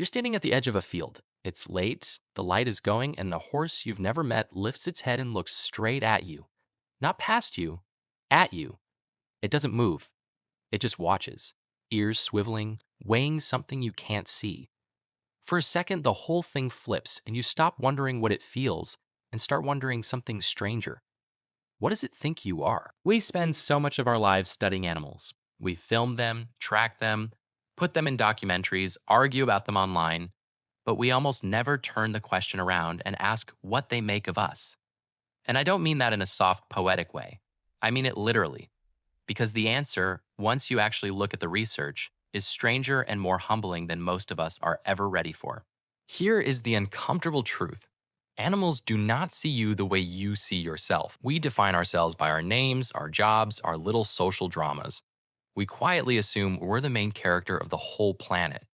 You're standing at the edge of a field. It's late, the light is going, and a horse you've never met lifts its head and looks straight at you. Not past you, at you. It doesn't move, it just watches, ears swiveling, weighing something you can't see. For a second, the whole thing flips, and you stop wondering what it feels and start wondering something stranger. What does it think you are? We spend so much of our lives studying animals. We film them, track them, put them in documentaries, argue about them online, but we almost never turn the question around and ask what they make of us. And I don't mean that in a soft, poetic way. I mean it literally, because the answer, once you actually look at the research, is stranger and more humbling than most of us are ever ready for. Here is the uncomfortable truth. Animals do not see you the way you see yourself. We define ourselves by our names, our jobs, our little social dramas. We quietly assume we're the main character of the whole planet.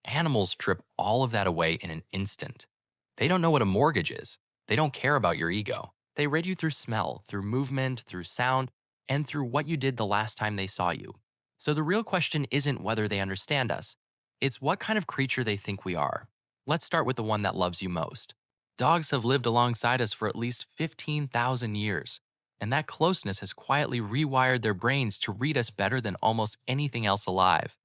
Animals strip all of that away in an instant. They don't know what a mortgage is. They don't care about your ego. They read you through smell, through movement, through sound, and through what you did the last time they saw you. So the real question isn't whether they understand us, it's what kind of creature they think we are. Let's start with the one that loves you most. Dogs have lived alongside us for at least 15,000 years, and that closeness has quietly rewired their brains to read us better than almost anything else alive.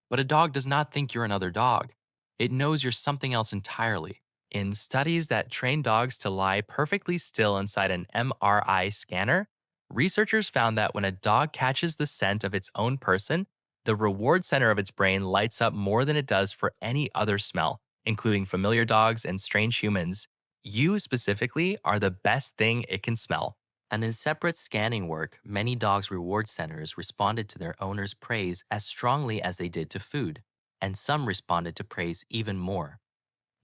But a dog does not think you're another dog. It knows you're something else entirely. In studies that train dogs to lie perfectly still inside an MRI scanner, researchers found that when a dog catches the scent of its own person, the reward center of its brain lights up more than it does for any other smell, including familiar dogs and strange humans. You specifically are the best thing it can smell. And in separate scanning work, many dogs' reward centers responded to their owner's praise as strongly as they did to food, and some responded to praise even more.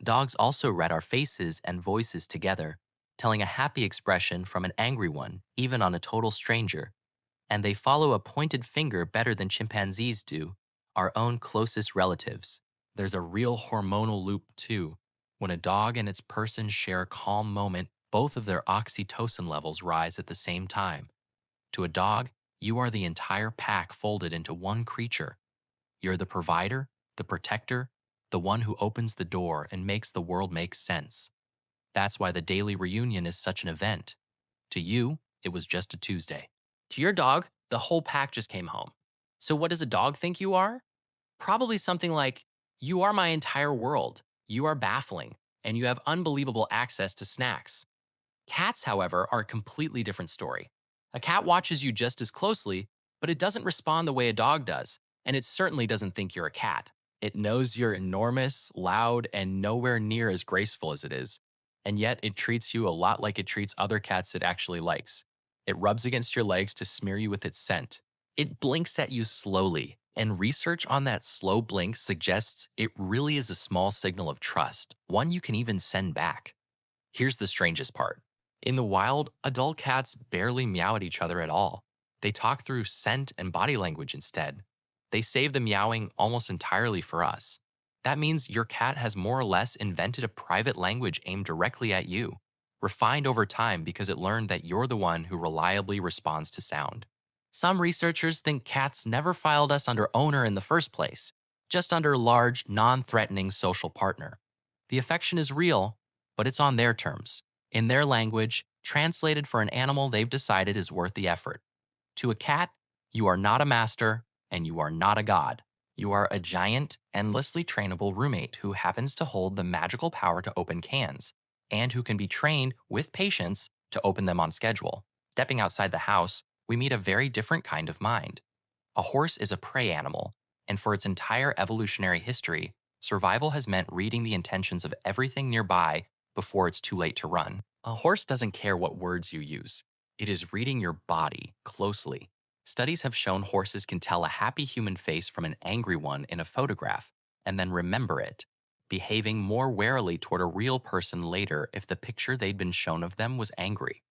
Dogs also read our faces and voices together, telling a happy expression from an angry one, even on a total stranger. And they follow a pointed finger better than chimpanzees do, our own closest relatives. There's a real hormonal loop, too. When a dog and its person share a calm moment, both of their oxytocin levels rise at the same time. To a dog, you are the entire pack folded into one creature. You're the provider, the protector, the one who opens the door and makes the world make sense. That's why the daily reunion is such an event. To you, it was just a Tuesday. To your dog, the whole pack just came home. So, what does a dog think you are? Probably something like, "You are my entire world. You are baffling, and you have unbelievable access to snacks." Cats, however, are a completely different story. A cat watches you just as closely, but it doesn't respond the way a dog does, and it certainly doesn't think you're a cat. It knows you're enormous, loud, and nowhere near as graceful as it is. And yet, it treats you a lot like it treats other cats it actually likes. It rubs against your legs to smear you with its scent. It blinks at you slowly, and research on that slow blink suggests it really is a small signal of trust, one you can even send back. Here's the strangest part. In the wild, adult cats barely meow at each other at all. They talk through scent and body language instead. They save the meowing almost entirely for us. That means your cat has more or less invented a private language aimed directly at you, refined over time because it learned that you're the one who reliably responds to sound. Some researchers think cats never filed us under owner in the first place, just under large, non threatening social partner. The affection is real, but it's on their terms, in their language, translated for an animal they've decided is worth the effort. To a cat, you are not a master and you are not a god. You are a giant, endlessly trainable roommate who happens to hold the magical power to open cans and who can be trained with patience to open them on schedule. Stepping outside the house, we meet a very different kind of mind. A horse is a prey animal, and for its entire evolutionary history, survival has meant reading the intentions of everything nearby before it's too late to run. A horse doesn't care what words you use. It is reading your body closely. Studies have shown horses can tell a happy human face from an angry one in a photograph and then remember it, behaving more warily toward a real person later if the picture they'd been shown of them was angry.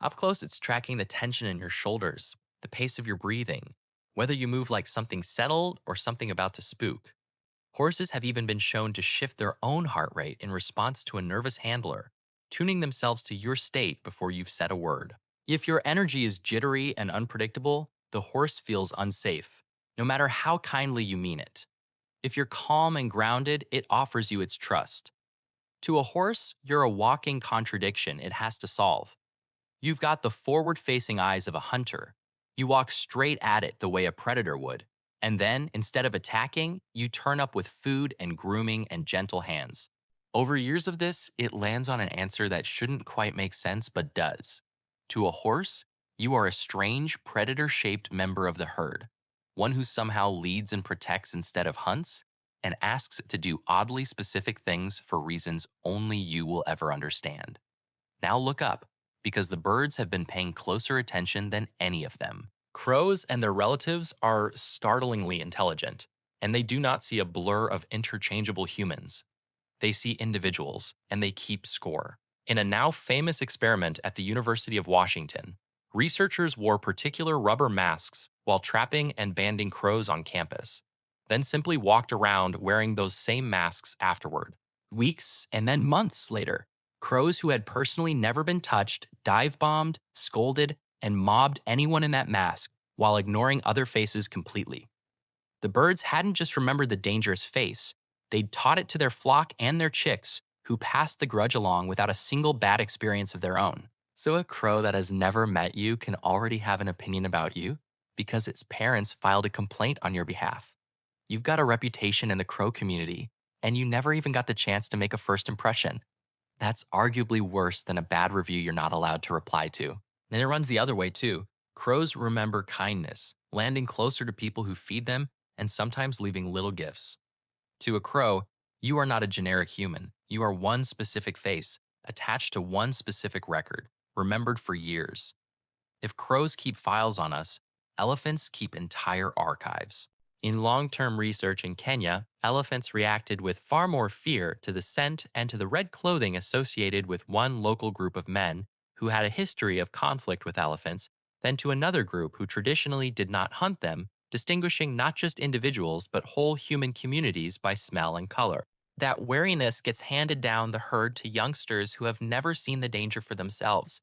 Up close, it's tracking the tension in your shoulders, the pace of your breathing, whether you move like something settled or something about to spook. Horses have even been shown to shift their own heart rate in response to a nervous handler, tuning themselves to your state before you've said a word. If your energy is jittery and unpredictable, the horse feels unsafe, no matter how kindly you mean it. If you're calm and grounded, it offers you its trust. To a horse, you're a walking contradiction it has to solve. You've got the forward facing eyes of a hunter. You walk straight at it the way a predator would. And then, instead of attacking, you turn up with food and grooming and gentle hands. Over years of this, it lands on an answer that shouldn't quite make sense but does. To a horse, you are a strange, predator shaped member of the herd, one who somehow leads and protects instead of hunts, and asks it to do oddly specific things for reasons only you will ever understand. Now look up, because the birds have been paying closer attention than any of them. Crows and their relatives are startlingly intelligent, and they do not see a blur of interchangeable humans. They see individuals, and they keep score. In a now famous experiment at the University of Washington, researchers wore particular rubber masks while trapping and banding crows on campus, then simply walked around wearing those same masks afterward. Weeks and then months later, crows who had personally never been touched dive bombed, scolded, and mobbed anyone in that mask while ignoring other faces completely. The birds hadn't just remembered the dangerous face, they'd taught it to their flock and their chicks, who passed the grudge along without a single bad experience of their own. So a crow that has never met you can already have an opinion about you because its parents filed a complaint on your behalf. You've got a reputation in the crow community, and you never even got the chance to make a first impression. That's arguably worse than a bad review you're not allowed to reply to. And it runs the other way too. Crows remember kindness, landing closer to people who feed them and sometimes leaving little gifts. To a crow, you are not a generic human. You are one specific face, attached to one specific record, remembered for years. If crows keep files on us, elephants keep entire archives. In long term research in Kenya, elephants reacted with far more fear to the scent and to the red clothing associated with one local group of men who had a history of conflict with elephants than to another group who traditionally did not hunt them, distinguishing not just individuals but whole human communities by smell and color. That wariness gets handed down the herd to youngsters who have never seen the danger for themselves.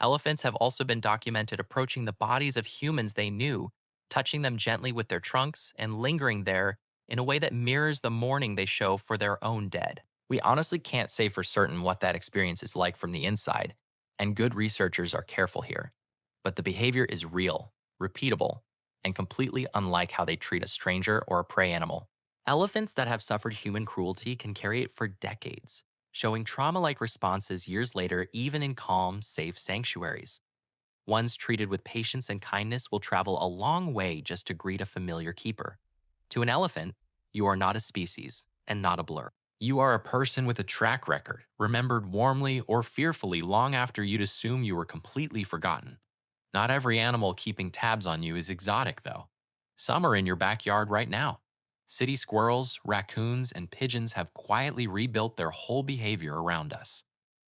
Elephants have also been documented approaching the bodies of humans they knew, touching them gently with their trunks and lingering there in a way that mirrors the mourning they show for their own dead. We honestly can't say for certain what that experience is like from the inside, and good researchers are careful here. But the behavior is real, repeatable, and completely unlike how they treat a stranger or a prey animal. Elephants that have suffered human cruelty can carry it for decades, showing trauma like responses years later, even in calm, safe sanctuaries. Ones treated with patience and kindness will travel a long way just to greet a familiar keeper. To an elephant, you are not a species and not a blur. You are a person with a track record, remembered warmly or fearfully long after you'd assume you were completely forgotten. Not every animal keeping tabs on you is exotic, though. Some are in your backyard right now. City squirrels, raccoons, and pigeons have quietly rebuilt their whole behavior around us.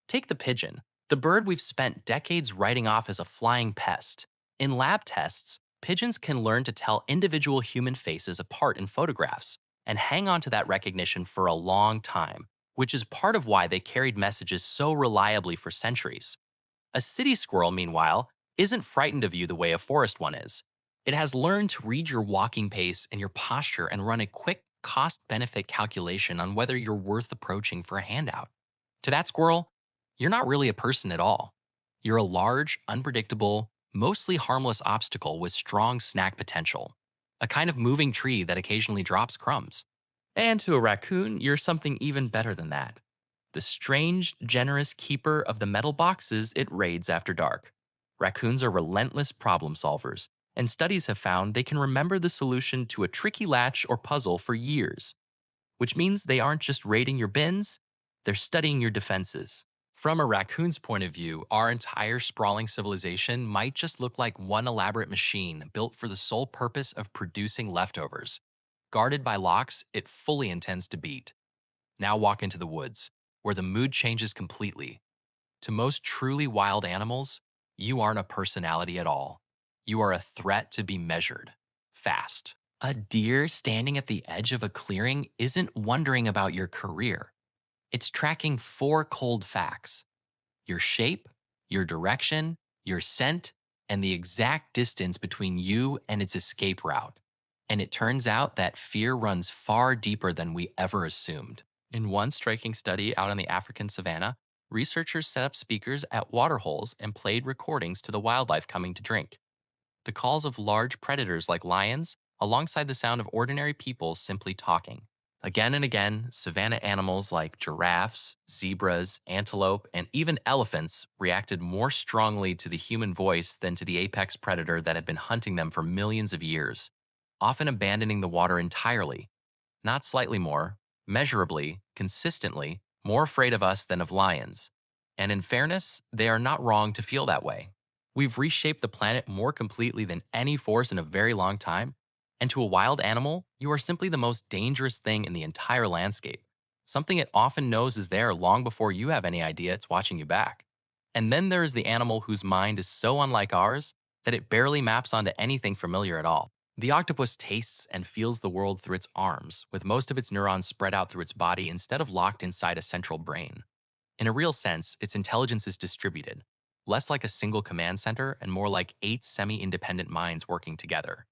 Take the pigeon, the bird we've spent decades writing off as a flying pest. In lab tests, pigeons can learn to tell individual human faces apart in photographs and hang on to that recognition for a long time, which is part of why they carried messages so reliably for centuries. A city squirrel, meanwhile, isn't frightened of you the way a forest one is. It has learned to read your walking pace and your posture and run a quick cost benefit calculation on whether you're worth approaching for a handout. To that squirrel, you're not really a person at all. You're a large, unpredictable, mostly harmless obstacle with strong snack potential. A kind of moving tree that occasionally drops crumbs. And to a raccoon, you're something even better than that. The strange, generous keeper of the metal boxes it raids after dark. Raccoons are relentless problem solvers, and studies have found they can remember the solution to a tricky latch or puzzle for years. Which means they aren't just raiding your bins, they're studying your defenses. From a raccoon's point of view, our entire sprawling civilization might just look like one elaborate machine built for the sole purpose of producing leftovers. Guarded by locks it fully intends to beat. Now walk into the woods, where the mood changes completely. To most truly wild animals, you aren't a personality at all. You are a threat to be measured. Fast. A deer standing at the edge of a clearing isn't wondering about your career. It's tracking four cold facts: your shape, your direction, your scent, and the exact distance between you and its escape route. And it turns out that fear runs far deeper than we ever assumed. In one striking study out on the African savanna, researchers set up speakers at water holes and played recordings to the wildlife coming to drink. The calls of large predators like lions, alongside the sound of ordinary people simply talking. Again and again, savanna animals like giraffes, zebras, antelope, and even elephants reacted more strongly to the human voice than to the apex predator that had been hunting them for millions of years, often abandoning the water entirely, not slightly more, measurably, consistently, more afraid of us than of lions. And in fairness, they are not wrong to feel that way. We've reshaped the planet more completely than any force in a very long time. And to a wild animal, you are simply the most dangerous thing in the entire landscape. Something it often knows is there long before you have any idea it's watching you back. And then there is the animal whose mind is so unlike ours that it barely maps onto anything familiar at all. The octopus tastes and feels the world through its arms, with most of its neurons spread out through its body instead of locked inside a central brain. In a real sense, its intelligence is distributed, less like a single command center and more like 8 semi independent minds working together.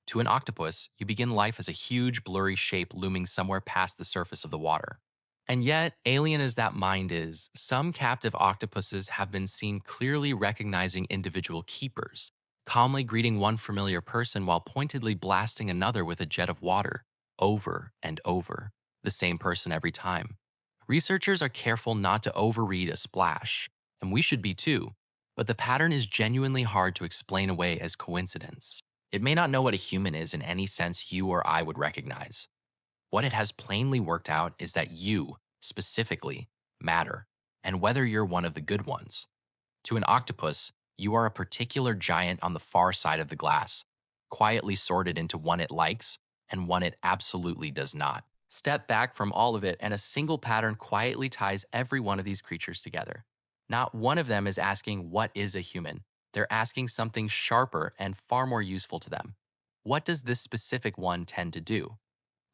To an octopus, you begin life as a huge, blurry shape looming somewhere past the surface of the water. And yet, alien as that mind is, some captive octopuses have been seen clearly recognizing individual keepers, calmly greeting one familiar person while pointedly blasting another with a jet of water, over and over, the same person every time. Researchers are careful not to overread a splash, and we should be too, but the pattern is genuinely hard to explain away as coincidence. It may not know what a human is in any sense you or I would recognize. What it has plainly worked out is that you, specifically, matter, and whether you're one of the good ones. To an octopus, you are a particular giant on the far side of the glass, quietly sorted into one it likes and one it absolutely does not. Step back from all of it, and a single pattern quietly ties every one of these creatures together. Not one of them is asking, "What is a human?" They're asking something sharper and far more useful to them. What does this specific one tend to do?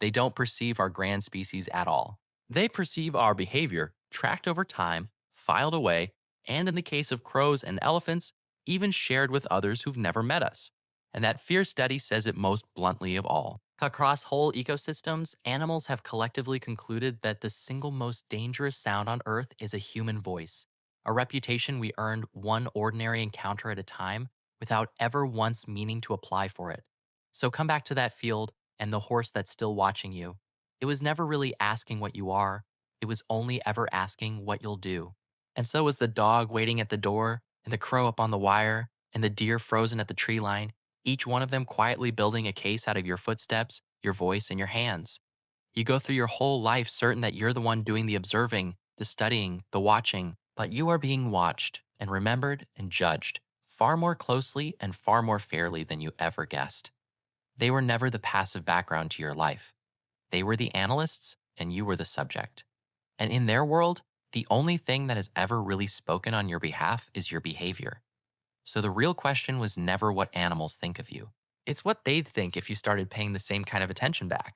They don't perceive our grand species at all. They perceive our behavior, tracked over time, filed away, and in the case of crows and elephants, even shared with others who've never met us. And that fear study says it most bluntly of all. Across whole ecosystems, animals have collectively concluded that the single most dangerous sound on Earth is a human voice, a reputation we earned one ordinary encounter at a time without ever once meaning to apply for it. So come back to that field and the horse that's still watching you. It was never really asking what you are, it was only ever asking what you'll do. And so was the dog waiting at the door, and the crow up on the wire, and the deer frozen at the tree line, each one of them quietly building a case out of your footsteps, your voice, and your hands. You go through your whole life certain that you're the one doing the observing, the studying, the watching, but you are being watched and remembered and judged far more closely and far more fairly than you ever guessed. They were never the passive background to your life. They were the analysts, and you were the subject. And in their world, the only thing that has ever really spoken on your behalf is your behavior. So the real question was never what animals think of you. It's what they'd think if you started paying the same kind of attention back.